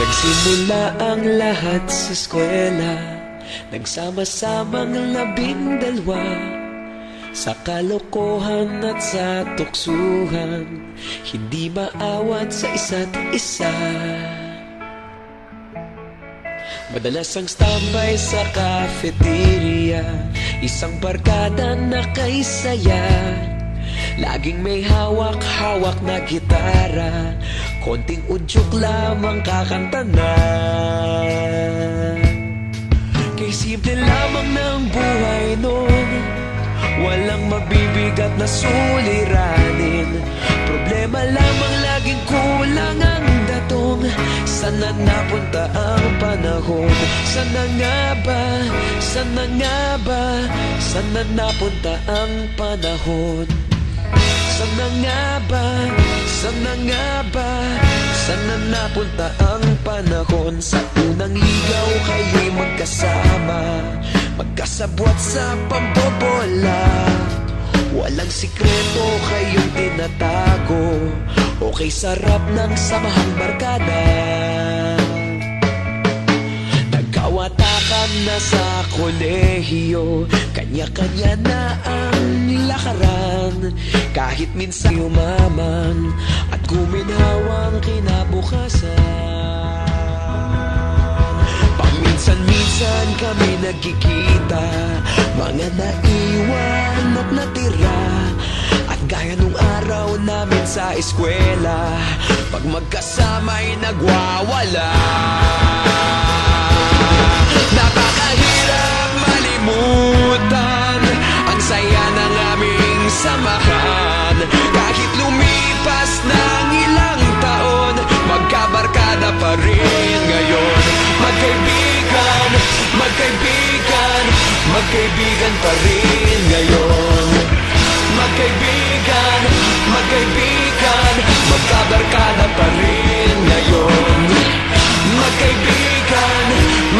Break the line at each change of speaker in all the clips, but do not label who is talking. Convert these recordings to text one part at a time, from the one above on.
Nagsimula ang lahat sa eskwela, nagsama-samang 12 sa kalokohan at sa tuksuhan, hindi maawat sa isa't isa. Madalas ang standby sa cafeteria, isang barkada na kay saya. Laging may hawak-hawak na gitara, konting udyok lamang kakanta na. Kay simple lamang ng buhay nun, walang mabibigat na suliranin. Problema lamang laging kulang ang datong. Sana napunta ang panahon? Sana nga ba? Sana nga ba? Sana napunta ang panahon? Sana nga ba? Sana nga ba? Sana napunta ang panahon? Sa unang ligaw kayo'y magkasama, magkasabwat sa pambobola. Walang sikreto kayong tinatago, okay sarap ng samahang barkada. Nagkawatakan na sa kolehiyo, kanya-kanya na ang lakaran. Kahit minsan yumaman at guminhawang kinabukasan. Paminsan-minsan kami nagkikita, mga naiwan at natira. At gaya nung araw namin sa eskwela, pag magkasama'y nagwawala. Napakahirap malimutan ang saya ng aming samahan. Kahit lumipas ng ilang taon, magkabarkada pa rin ngayon. Magkaibigan, magkaibigan, magkaibigan pa rin ngayon. Magkaibigan, magkaibigan, magkabarkada pa rin ngayon. Magkaibigan,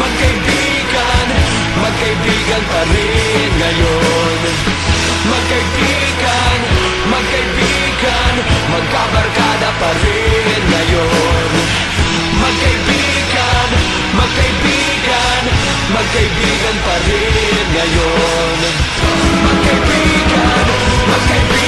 magkaibigan, magkaibigan pa rin ngayon. Magkaibigan, magkaibigan, magkabarkada pa rin ngayon. Magkaibigan, magkaibigan, magkaibigan pa rin ngayon. Magkaibigan, magkaibigan,